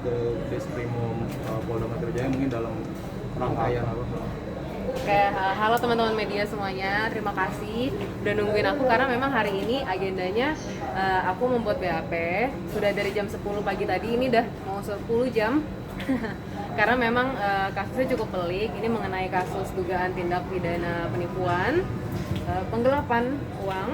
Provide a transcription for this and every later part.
ke Diskrimum Polda Metro Jaya mungkin dalam rangkaian apa? Oke, halo teman-teman media semuanya, terima kasih udah nungguin aku karena memang hari ini agendanya aku membuat BAP sudah dari jam 10 pagi tadi, ini udah mau 10 jam karena memang kasusnya cukup pelik. Ini mengenai kasus dugaan tindak pidana penipuan, penggelapan uang,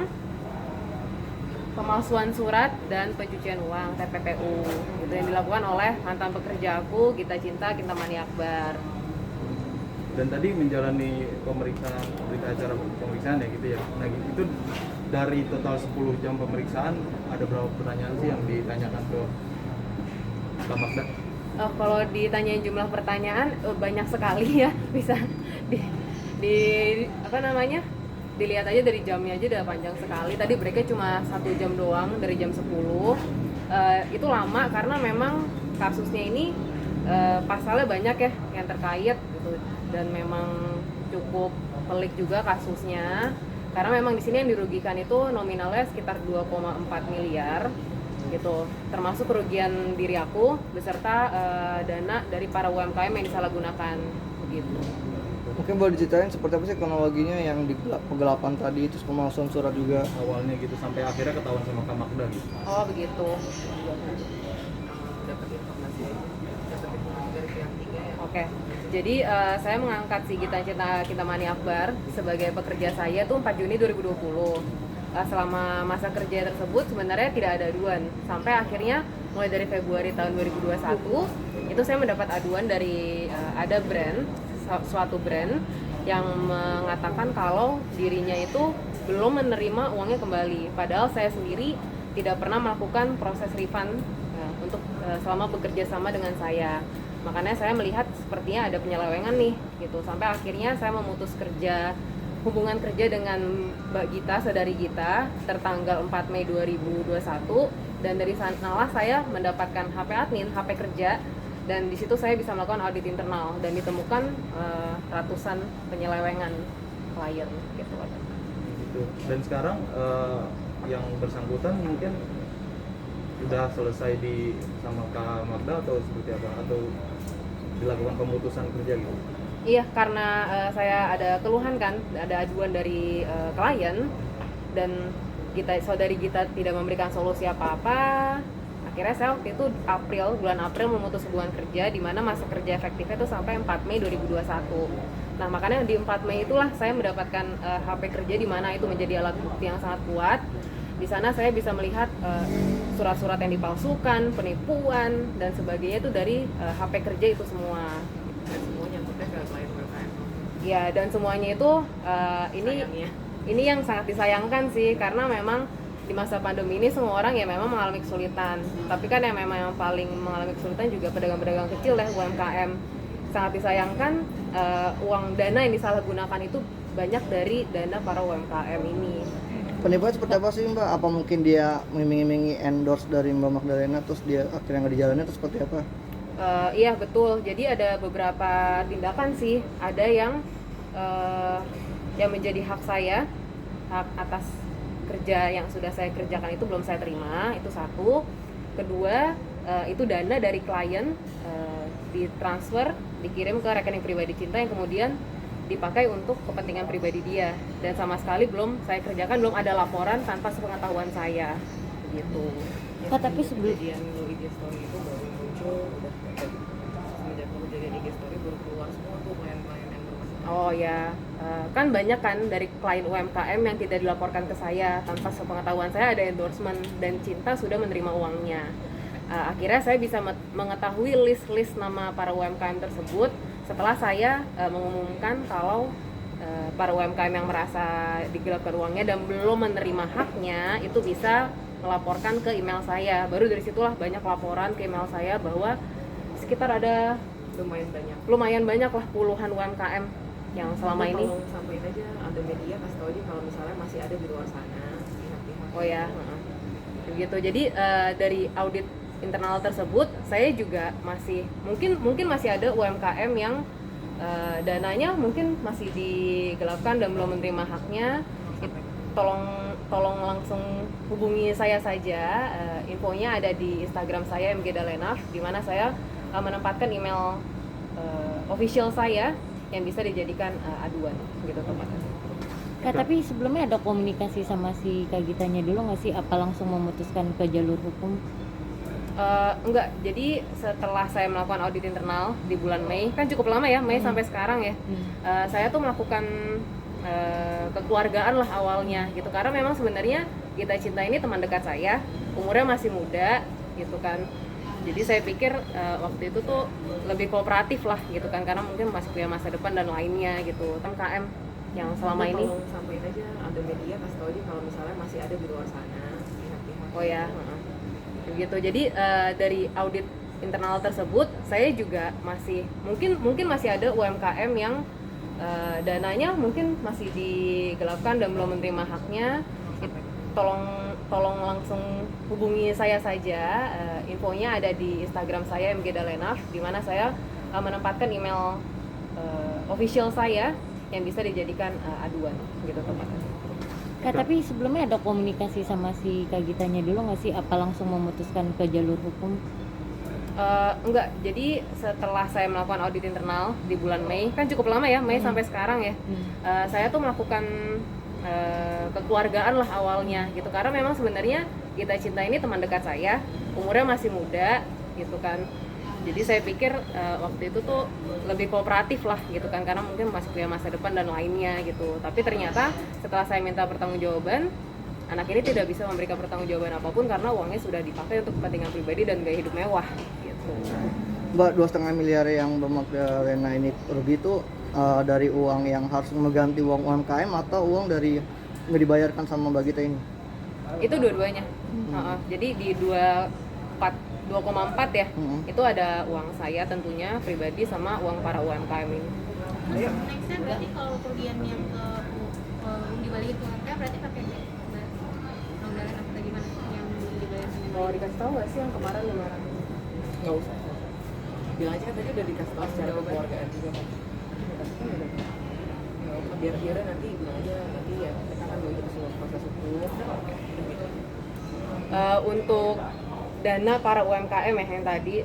pemalsuan surat, dan pencucian uang (TPPU) itu yang dilakukan oleh mantan pekerja aku, Gita Cinta Kintamani Akbar. Dan tadi menjalani pemeriksaan, berita acara pemeriksaan ya gitu ya. Nah itu dari total 10 jam pemeriksaan ada berapa pertanyaan sih yang ditanyakan ke Mbak Magda? Kalau ditanyain jumlah pertanyaan banyak sekali ya, bisa di apa namanya, dilihat aja dari jamnya aja udah panjang sekali. Tadi breaknya cuma 1 jam doang dari jam 10. Itu lama karena memang kasusnya ini pasalnya banyak ya yang terkait gitu, dan memang cukup pelik juga kasusnya karena memang di sini yang dirugikan itu nominalnya sekitar 2,4 miliar gitu, termasuk kerugian diri aku beserta dana dari para UMKM yang disalahgunakan begitu. Mungkin boleh diceritain seperti apa sih kronologinya yang di penggelapan tadi, terus pemalsuan surat juga Awalnya gitu sampai akhirnya ketahuan sama Kak Magda gitu. Oh begitu. Oke, jadi saya mengangkat si Gita Cinta Kintamani Akbar sebagai pekerja saya tuh 4 Juni 2020. Selama masa kerja tersebut sebenarnya tidak ada aduan, sampai akhirnya mulai dari Februari tahun 2021 itu saya mendapat aduan dari ada suatu brand yang mengatakan kalau dirinya itu belum menerima uangnya kembali, padahal saya sendiri tidak pernah melakukan proses refund untuk selama bekerja sama dengan saya. Makanya saya melihat sepertinya ada penyelewengan nih gitu, sampai akhirnya saya memutus hubungan kerja dengan Mbak Gita, saudari Gita, tertanggal 4 Mei 2021, dan dari sanalah saya mendapatkan HP admin, HP kerja, dan di situ saya bisa melakukan audit internal dan ditemukan ratusan penyelewengan klien gitu. Dan sekarang yang bersangkutan mungkin sudah selesai sama Kak Magda atau seperti apa, atau dilakukan pemutusan kerja gitu? Iya, karena saya ada keluhan kan, ada aduan dari klien, dan saudari Gita tidak memberikan solusi apa-apa. Akhirnya saya waktu itu bulan April memutus hubungan kerja, di mana masa kerja efektifnya itu sampai 4 Mei 2021. Nah, makanya di 4 Mei itulah saya mendapatkan HP kerja, di mana itu menjadi alat bukti yang sangat kuat. Di sana saya bisa melihat surat-surat yang dipalsukan, penipuan, dan sebagainya itu dari HP kerja itu semua. Semuanya nyangkutnya ke klien UMKM. Ya, dan semuanya itu ini yang sangat disayangkan sih, karena memang di masa pandemi ini semua orang ya memang mengalami kesulitan. Tapi kan yang memang yang paling mengalami kesulitan juga pedagang-pedagang kecil ya, UMKM. Sangat disayangkan uang dana yang disalahgunakan itu banyak dari dana para UMKM ini. penipuan seperti apa sih Mbak? Apa mungkin dia mengiming-imingi endorse dari Mbak Magdalena terus dia akhirnya nggak dijalannya, terus seperti apa? Iya betul, jadi ada beberapa tindakan sih. Ada yang menjadi hak saya, hak atas kerja yang sudah saya kerjakan itu belum saya terima, itu satu. Kedua, itu dana dari klien ditransfer, dikirim ke rekening pribadi Cinta yang kemudian dipakai untuk kepentingan pribadi dia, dan sama sekali belum saya kerjakan, belum ada laporan tanpa sepengetahuan saya gitu. Ya, tapi sebelum kejadian lo IG story itu baru muncul, udah semenjak lo kejadian IG story baru keluar semua tuh klien-klien yang bermasalah. Oh ya, kan banyak kan dari klien UMKM yang tidak dilaporkan ke saya tanpa sepengetahuan saya, ada endorsement, dan Cinta sudah menerima uangnya. Akhirnya saya bisa mengetahui list nama para UMKM tersebut setelah saya mengumumkan kalau para UMKM yang merasa digelapkan uangnya dan belum menerima haknya itu bisa melaporkan ke email saya. Baru dari situlah banyak laporan ke email saya bahwa sekitar ada lumayan banyak lah, puluhan UMKM yang selama ini. Tolong sampaikan aja, ada media kasih tahu aja kalau misalnya masih ada di luar sana pihak-pihak. Oh ya, begitu. Jadi dari audit internal tersebut saya juga masih mungkin masih ada UMKM yang dananya mungkin masih digelapkan dan belum menerima haknya. Tolong tolong langsung hubungi saya saja. Infonya ada di Instagram saya mgdalenaf, di mana saya menempatkan email official saya yang bisa dijadikan aduan gitu tempatnya. Kak, tapi sebelumnya ada komunikasi sama si Kak Gitanya dulu nggak sih? Apa langsung memutuskan ke jalur hukum? Enggak, jadi setelah saya melakukan audit internal di bulan Mei, kan cukup lama ya, Mei sampai sekarang ya. Saya tuh melakukan kekeluargaan lah awalnya gitu, karena memang sebenarnya Gita Cinta ini teman dekat saya, umurnya masih muda gitu kan. Jadi saya pikir waktu itu tuh lebih kooperatif lah gitu kan, karena mungkin masih punya masa depan dan lainnya gitu. KM yang selama ini. Tolong sampaikan aja, ada media kasih tahu aja kalau misalnya masih ada di luar sana pihak-pihak. Oh ya, begitu. Jadi dari audit internal tersebut, saya juga masih mungkin masih ada UMKM yang dananya mungkin masih digelapkan dan belum menerima haknya. Tolong langsung hubungi saya saja. Infonya ada di Instagram saya mgdalenaf, di mana saya menempatkan email official saya yang bisa dijadikan aduan gitu tempatnya. Kak, tapi sebelumnya ada komunikasi sama si Kak Gitanya dulu nggak sih? Apa langsung memutuskan ke jalur hukum? Enggak, jadi setelah saya melakukan audit internal di bulan Mei, kan cukup lama ya, Mei sampai sekarang ya. Saya tuh melakukan kekeluargaan lah awalnya gitu, karena memang sebenarnya Gita Cinta ini teman dekat saya, umurnya masih muda gitu kan. Jadi saya pikir waktu itu tuh lebih kooperatif lah gitu kan, karena mungkin masih punya masa depan dan lainnya gitu. Tapi ternyata setelah saya minta pertanggungjawaban, anak ini tidak bisa memberikan pertanggungjawaban apapun karena uangnya sudah dipakai untuk kepentingan pribadi dan gaya hidup mewah gitu. Mbak, 2,5 miliar yang Mbak Magdalena ini rugi itu dari uang yang harus mengganti uang UMKM atau uang dari nggak dibayarkan sama Mbak Gita ini? Itu dua-duanya. Jadi di 2,4 ya, itu ada uang saya tentunya pribadi sama uang para UMKM ini. Nextnya berarti kalau kerugian yang dibalikin ke UMKM berarti pakai anggaran apa gimana yang dibayar sama Mau dikasih tahu nggak sih yang kemarin 500? Nggak usah. Bilang aja kan tadi udah dikasih tahu secara kekeluargaan juga kan. Biar nanti bilang aja nanti ya kita akan menuju ke seluruh proses hukum. Gitu. Untuk dana para UMKM ya yang tadi,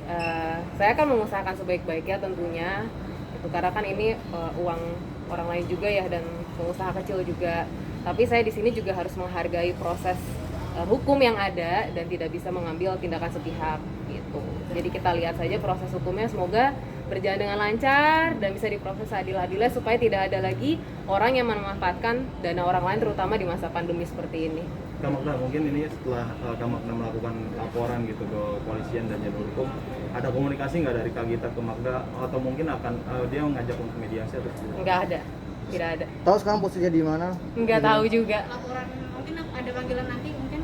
saya akan mengusahakan sebaik-baiknya tentunya itu, karena kan ini uang orang lain juga ya dan pengusaha kecil juga. Tapi saya di sini juga harus menghargai proses hukum yang ada dan tidak bisa mengambil tindakan sepihak gitu. Jadi kita lihat saja proses hukumnya, semoga berjalan dengan lancar dan bisa diproses adil-adilnya supaya tidak ada lagi orang yang memanfaatkan dana orang lain, terutama di masa pandemi seperti ini. Kak Magda, mungkin ini setelah Kak Magda melakukan laporan gitu ke polisian dan jalur hukum, ada komunikasi nggak dari Kak Gita ke Magda, atau mungkin akan dia mengajak untuk mediasi atau Nggak ada, tidak ada. Tahu sekarang posisinya di mana? Nggak tahu juga. laporan mungkin ada panggilan nanti mungkin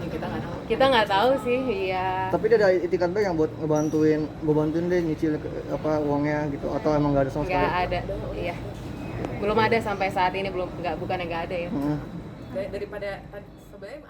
Ya, kita nggak tahu. Kita nggak tahu sih, iya. Tapi dia ada itikat baik yang buat ngebantuin deh nyicil uangnya gitu, atau emang nggak ada sama sekali? Nggak ada, iya. Belum ada sampai saat ini, bukan yang nggak ada ya. Daripada sebenarnya